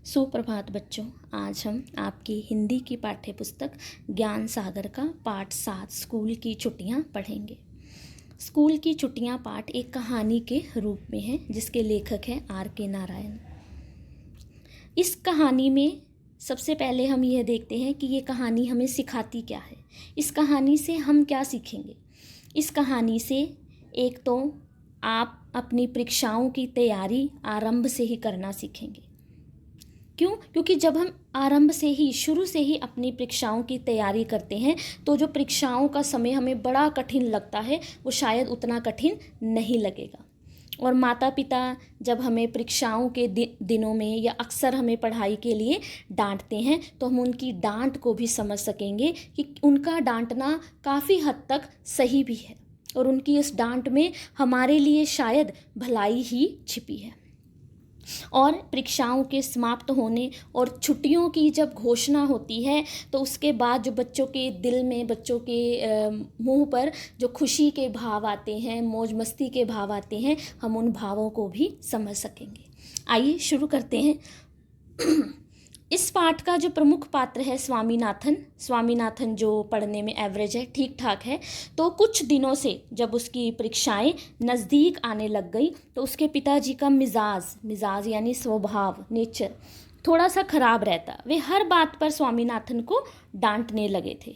सुप्रभात बच्चों। आज हम आपकी हिंदी की पाठ्य पुस्तक ज्ञान सागर का पाठ 7 स्कूल की छुट्टियां पढ़ेंगे। स्कूल की छुट्टियां पाठ एक कहानी के रूप में है जिसके लेखक हैं R.K. नारायण। इस कहानी में सबसे पहले हम यह देखते हैं कि ये कहानी हमें सिखाती क्या है। इस कहानी से हम क्या सीखेंगे। इस कहानी से एक तो आप अपनी परीक्षाओं की तैयारी आरंभ से ही करना सीखेंगे। क्यों? क्योंकि जब हम आरंभ से ही शुरू से ही अपनी परीक्षाओं की तैयारी करते हैं तो जो परीक्षाओं का समय हमें बड़ा कठिन लगता है वो शायद उतना कठिन नहीं लगेगा। और माता पिता जब हमें परीक्षाओं के दिनों में या अक्सर हमें पढ़ाई के लिए डांटते हैं तो हम उनकी डांट को भी समझ सकेंगे कि उनका डांटना काफ़ी हद तक सही भी है और उनकी इस डांट में हमारे लिए शायद भलाई ही छिपी है। और परीक्षाओं के समाप्त होने और छुट्टियों की जब घोषणा होती है तो उसके बाद जो बच्चों के दिल में, बच्चों के मुंह पर जो खुशी के भाव आते हैं, मौज मस्ती के भाव आते हैं, हम उन भावों को भी समझ सकेंगे। आइए शुरू करते हैं। इस पाठ का जो प्रमुख पात्र है स्वामीनाथन जो पढ़ने में एवरेज है, ठीक ठाक है। तो कुछ दिनों से जब उसकी परीक्षाएं नज़दीक आने लग गई तो उसके पिताजी का मिजाज यानी स्वभाव, नेचर थोड़ा सा ख़राब रहता। वे हर बात पर स्वामीनाथन को डांटने लगे थे।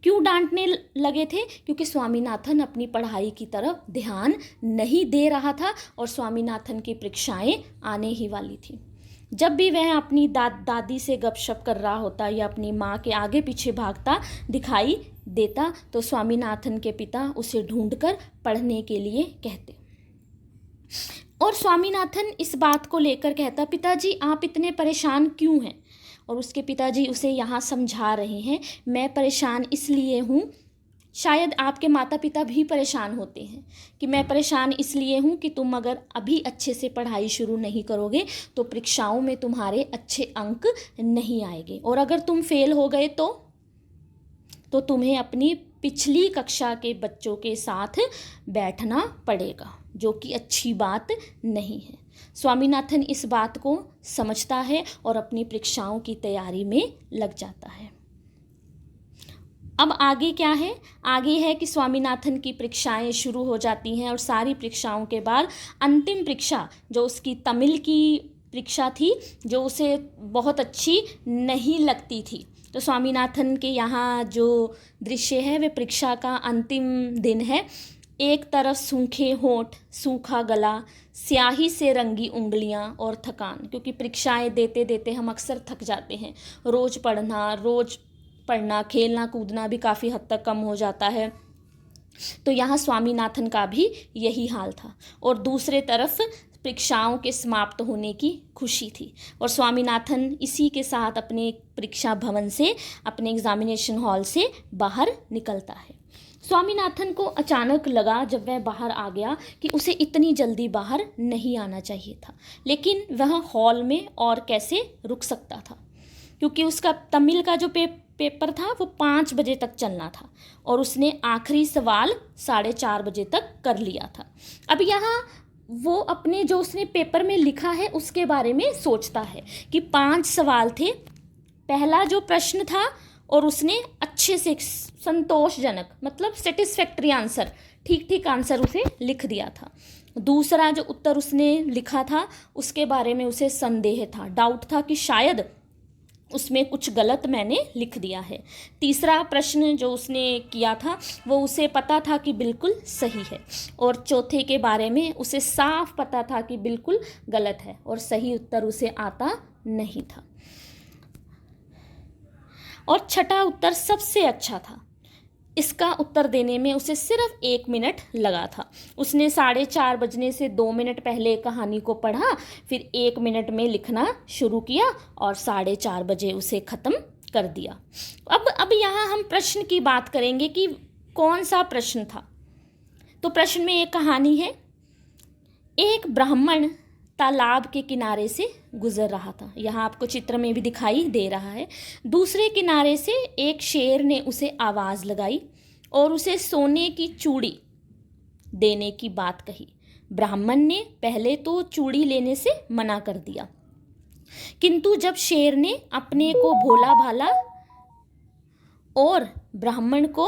क्यों डांटने लगे थे? क्योंकि स्वामीनाथन अपनी पढ़ाई की तरफ ध्यान नहीं दे रहा था और स्वामीनाथन की परीक्षाएं आने ही वाली थी। जब भी वह अपनी दादी से गपशप कर रहा होता या अपनी माँ के आगे पीछे भागता दिखाई देता तो स्वामीनाथन के पिता उसे ढूंढकर पढ़ने के लिए कहते। और स्वामीनाथन इस बात को लेकर कहता, पिताजी आप इतने परेशान क्यों हैं? और उसके पिताजी उसे यहाँ समझा रहे हैं, मैं परेशान इसलिए हूँ, शायद आपके माता पिता भी परेशान होते हैं कि मैं परेशान इसलिए हूँ कि तुम अगर अभी अच्छे से पढ़ाई शुरू नहीं करोगे तो परीक्षाओं में तुम्हारे अच्छे अंक नहीं आएंगे और अगर तुम फेल हो गए तो तुम्हें अपनी पिछली कक्षा के बच्चों के साथ बैठना पड़ेगा, जो कि अच्छी बात नहीं है। स्वामीनाथन इस बात को समझता है और अपनी परीक्षाओं की तैयारी में लग जाता है। अब आगे क्या है? आगे है कि स्वामीनाथन की परीक्षाएं शुरू हो जाती हैं और सारी परीक्षाओं के बाद अंतिम परीक्षा जो उसकी तमिल की परीक्षा थी, जो उसे बहुत अच्छी नहीं लगती थी। तो स्वामीनाथन के यहाँ जो दृश्य है वे परीक्षा का अंतिम दिन है। एक तरफ सूखे होंठ, सूखा गला, स्याही से रंगी उंगलियां और थकान, क्योंकि परीक्षाएं देते देते हम अक्सर थक जाते हैं। रोज़ पढ़ना, खेलना कूदना भी काफ़ी हद तक कम हो जाता है। तो यहाँ स्वामीनाथन का भी यही हाल था और दूसरे तरफ परीक्षाओं के समाप्त होने की खुशी थी और स्वामीनाथन इसी के साथ अपने परीक्षा भवन से, अपने एग्जामिनेशन हॉल से बाहर निकलता है। स्वामीनाथन को अचानक लगा जब वह बाहर आ गया कि उसे इतनी जल्दी बाहर नहीं आना चाहिए था, लेकिन वह हॉल में और कैसे रुक सकता था, क्योंकि उसका तमिल का जो पेपर था वो 5 बजे तक चलना था और उसने आखिरी सवाल 4:30 बजे तक कर लिया था। अब यहाँ वो अपने जो उसने पेपर में लिखा है उसके बारे में सोचता है कि 5 सवाल थे। पहला जो प्रश्न था और उसने अच्छे से संतोषजनक, मतलब सेटिस्फैक्ट्री आंसर, ठीक आंसर उसे लिख दिया था। दूसरा जो उत्तर उसने लिखा था उसके बारे में उसे संदेह था, डाउट था कि शायद उसमें कुछ गलत मैंने लिख दिया है। तीसरा प्रश्न जो उसने किया था वो उसे पता था कि बिल्कुल सही है और चौथे के बारे में उसे साफ पता था कि बिल्कुल गलत है और सही उत्तर उसे आता नहीं था। और छठा उत्तर सबसे अच्छा था। इसका उत्तर देने में उसे सिर्फ 1 मिनट लगा था। उसने 4:30 बजने से 2 मिनट पहले कहानी को पढ़ा, फिर 1 मिनट में लिखना शुरू किया और 4:30 बजे उसे ख़त्म कर दिया। अब यहाँ हम प्रश्न की बात करेंगे कि कौन सा प्रश्न था। तो प्रश्न में एक कहानी है। एक ब्राह्मण तालाब के किनारे से गुजर रहा था। यहाँ आपको चित्र में भी दिखाई दे रहा है। दूसरे किनारे से एक शेर ने उसे आवाज़ लगाई और उसे सोने की चूड़ी देने की बात कही। ब्राह्मण ने पहले तो चूड़ी लेने से मना कर दिया, किंतु जब शेर ने अपने को भोला भाला और ब्राह्मण को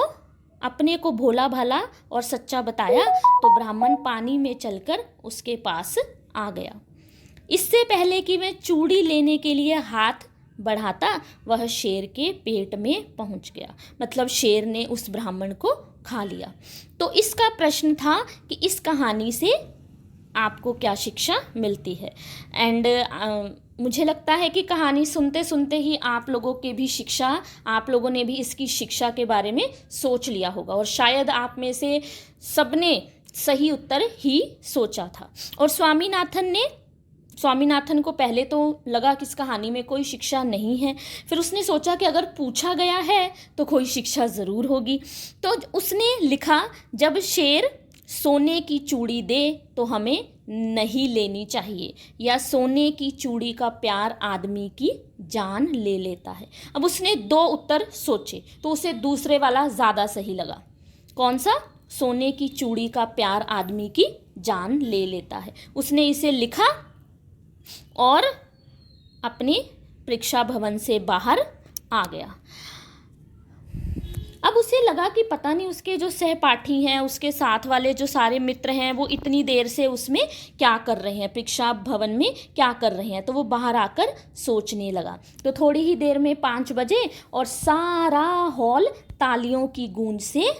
अपने को भोला भाला और सच्चा बताया तो ब्राह्मण पानी में चलकर उसके पास आ गया। इससे पहले कि मैं चूड़ी लेने के लिए हाथ बढ़ाता वह शेर के पेट में पहुंच गया। मतलब शेर ने उस ब्राह्मण को खा लिया। तो इसका प्रश्न था कि इस कहानी से आपको क्या शिक्षा मिलती है। एंड मुझे लगता है कि कहानी सुनते सुनते ही आप लोगों ने भी इसकी शिक्षा के बारे में सोच लिया होगा और शायद आप में से सबने सही उत्तर ही सोचा था। और स्वामीनाथन को पहले तो लगा कि इस कहानी में कोई शिक्षा नहीं है, फिर उसने सोचा कि अगर पूछा गया है तो कोई शिक्षा ज़रूर होगी। तो उसने लिखा, जब शेर सोने की चूड़ी दे तो हमें नहीं लेनी चाहिए, या सोने की चूड़ी का प्यार आदमी की जान ले लेता है। अब उसने 2 उत्तर सोचे तो उसे दूसरे वाला ज़्यादा सही लगा। कौन सा? सोने की चूड़ी का प्यार आदमी की जान ले लेता है। उसने इसे लिखा और अपने परीक्षा भवन से बाहर आ गया। अब उसे लगा कि पता नहीं उसके जो सहपाठी हैं, उसके साथ वाले जो सारे मित्र हैं, वो इतनी देर से उसमें क्या कर रहे हैं, परीक्षा भवन में क्या कर रहे हैं। तो वो बाहर आकर सोचने लगा। तो थोड़ी ही देर में 5 बजे और सारा हॉल तालियों की गूंज से,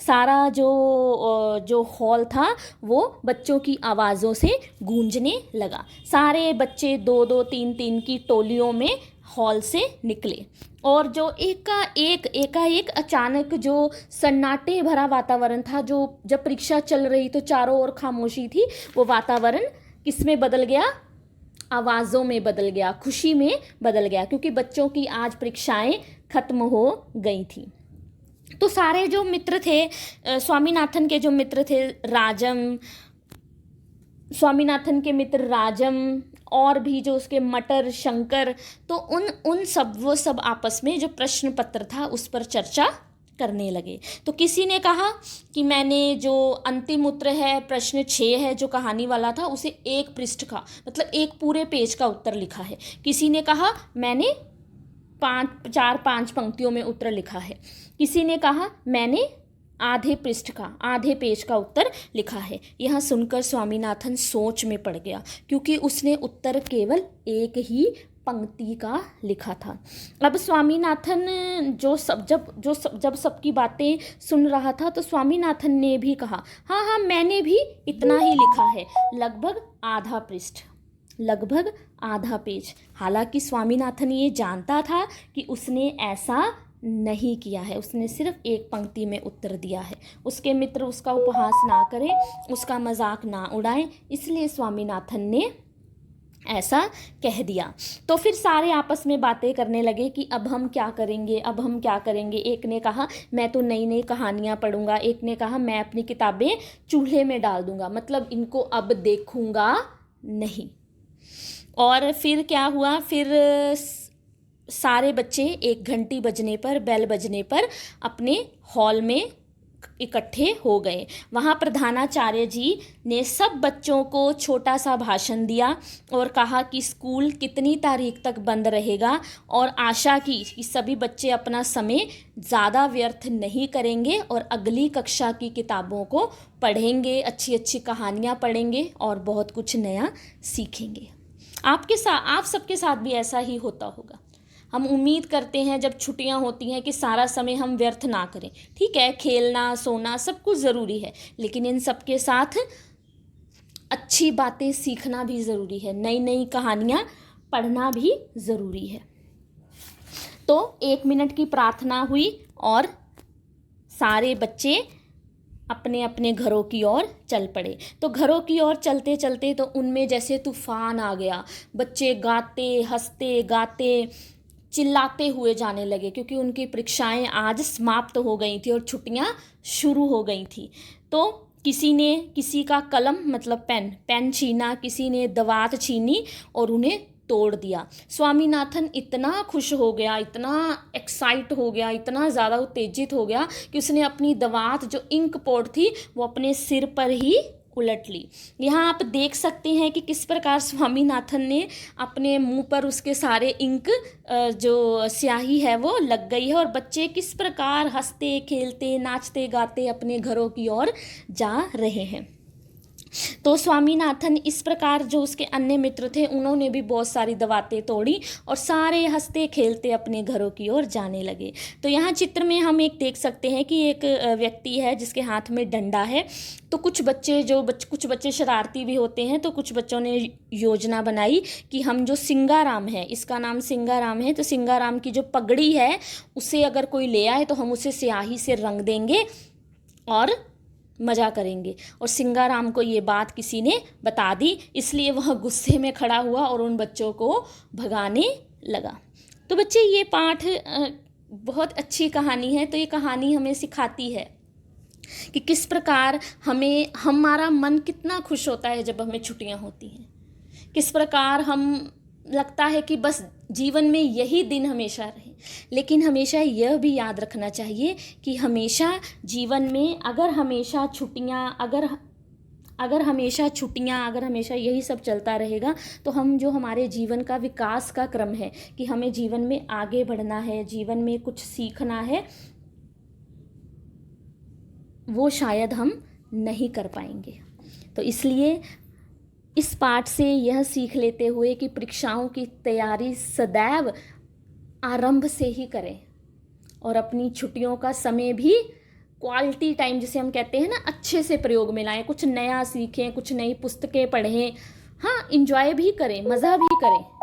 सारा जो हॉल था वो बच्चों की आवाज़ों से गूंजने लगा। सारे बच्चे 2-2, 3-3 की टोलियों में हॉल से निकले और जो एकाएक अचानक जो सन्नाटे भरा वातावरण था, जो जब परीक्षा चल रही तो चारों ओर खामोशी थी, वो वातावरण किस में बदल गया? आवाज़ों में बदल गया, खुशी में बदल गया, क्योंकि बच्चों की आज परीक्षाएं खत्म हो गई थी। तो सारे जो मित्र थे, स्वामीनाथन के जो मित्र थे, स्वामीनाथन के मित्र राजम और भी जो उसके मटर, शंकर, तो वो सब आपस में जो प्रश्न पत्र था उस पर चर्चा करने लगे। तो किसी ने कहा कि मैंने जो अंतिम उत्तर है, प्रश्न 6 है जो कहानी वाला था, उसे 1 पृष्ठ का, मतलब 1 पूरे पेज का उत्तर लिखा है। किसी ने कहा मैंने 4-5 पंक्तियों में उत्तर लिखा है। किसी ने कहा मैंने आधे पेज का उत्तर लिखा है। यह सुनकर स्वामीनाथन सोच में पड़ गया, क्योंकि उसने उत्तर केवल 1 ही पंक्ति का लिखा था। अब स्वामीनाथन जब सबकी बातें सुन रहा था तो स्वामीनाथन ने भी कहा, हाँ मैंने भी इतना ही लिखा है, लगभग आधा पेज। हालांकि स्वामीनाथन ये जानता था कि उसने ऐसा नहीं किया है, उसने सिर्फ 1 पंक्ति में उत्तर दिया है। उसके मित्र उसका उपहास ना करें, उसका मजाक ना उड़ाएं, इसलिए स्वामीनाथन ने ऐसा कह दिया। तो फिर सारे आपस में बातें करने लगे कि अब हम क्या करेंगे। एक ने कहा मैं तो नई नई कहानियाँ पढ़ूंगा, एक ने कहा मैं अपनी किताबें चूल्हे में डाल दूंगा, मतलब इनको अब देखूंगा नहीं। और फिर क्या हुआ, फिर सारे बच्चे 1 घंटी बजने पर, बेल बजने पर अपने हॉल में इकट्ठे हो गए। वहाँ प्रधानाचार्य जी ने सब बच्चों को छोटा सा भाषण दिया और कहा कि स्कूल कितनी तारीख तक बंद रहेगा, और आशा की कि सभी बच्चे अपना समय ज़्यादा व्यर्थ नहीं करेंगे और अगली कक्षा की किताबों को पढ़ेंगे, अच्छी कहानियाँ पढ़ेंगे और बहुत कुछ नया सीखेंगे। आप सबके साथ भी ऐसा ही होता होगा। हम उम्मीद करते हैं जब छुट्टियां होती हैं कि सारा समय हम व्यर्थ ना करें। ठीक है, खेलना, सोना सब कुछ ज़रूरी है, लेकिन इन सब के साथ अच्छी बातें सीखना भी ज़रूरी है, नई नई कहानियाँ पढ़ना भी ज़रूरी है। तो 1 मिनट की प्रार्थना हुई और सारे बच्चे अपने अपने घरों की ओर चल पड़े। तो घरों की ओर चलते चलते तो उनमें जैसे तूफान आ गया। बच्चे गाते, हंसते, गाते, चिल्लाते हुए जाने लगे, क्योंकि उनकी परीक्षाएं आज समाप्त हो गई थी और छुट्टियां शुरू हो गई थी। तो किसी का कलम मतलब पेन छीना, किसी ने दवात छीनी और उन्हें तोड़ दिया। स्वामीनाथन इतना खुश हो गया, इतना एक्साइट हो गया, इतना ज़्यादा उत्तेजित हो गया कि उसने अपनी दवात जो इंक पोर्ट थी वो अपने सिर पर ही उलट ली। यहाँ आप देख सकते हैं कि किस प्रकार स्वामीनाथन ने अपने मुंह पर उसके सारे इंक जो स्याही है वो लग गई है, और बच्चे किस प्रकार हंसते खेलते नाचते गाते अपने घरों की ओर जा रहे हैं। तो स्वामीनाथन इस प्रकार जो उसके अन्य मित्र थे उन्होंने भी बहुत सारी दवातें तोड़ी और सारे हंसते खेलते अपने घरों की ओर जाने लगे। तो यहाँ चित्र में हम एक देख सकते हैं कि एक व्यक्ति है जिसके हाथ में डंडा है। तो कुछ बच्चे शरारती भी होते हैं, तो कुछ बच्चों ने योजना बनाई कि हम जो सिंगाराम है, इसका नाम सिंगाराम है, तो सिंगाराम की जो पगड़ी है उसे अगर कोई ले आए तो हम उसे स्याही से रंग देंगे और मज़ा करेंगे। और सिंगाराम को ये बात किसी ने बता दी, इसलिए वह गुस्से में खड़ा हुआ और उन बच्चों को भगाने लगा। तो बच्चे, ये पाठ बहुत अच्छी कहानी है। तो ये कहानी हमें सिखाती है कि किस प्रकार हमारा मन कितना खुश होता है जब हमें छुट्टियां होती हैं, किस प्रकार हम लगता है कि बस जीवन में यही दिन हमेशा रहे। लेकिन हमेशा यह भी याद रखना चाहिए कि हमेशा जीवन में अगर हमेशा यही सब चलता रहेगा तो हम जो हमारे जीवन का विकास का क्रम है कि हमें जीवन में आगे बढ़ना है, जीवन में कुछ सीखना है, वो शायद हम नहीं कर पाएंगे। तो इसलिए इस पाठ से यह सीख लेते हुए कि परीक्षाओं की तैयारी सदैव आरंभ से ही करें और अपनी छुट्टियों का समय भी क्वालिटी टाइम जिसे हम कहते हैं ना, अच्छे से प्रयोग में लाएं, कुछ नया सीखें, कुछ नई पुस्तकें पढ़ें, हाँ, एंजॉय भी करें, मज़ा भी करें।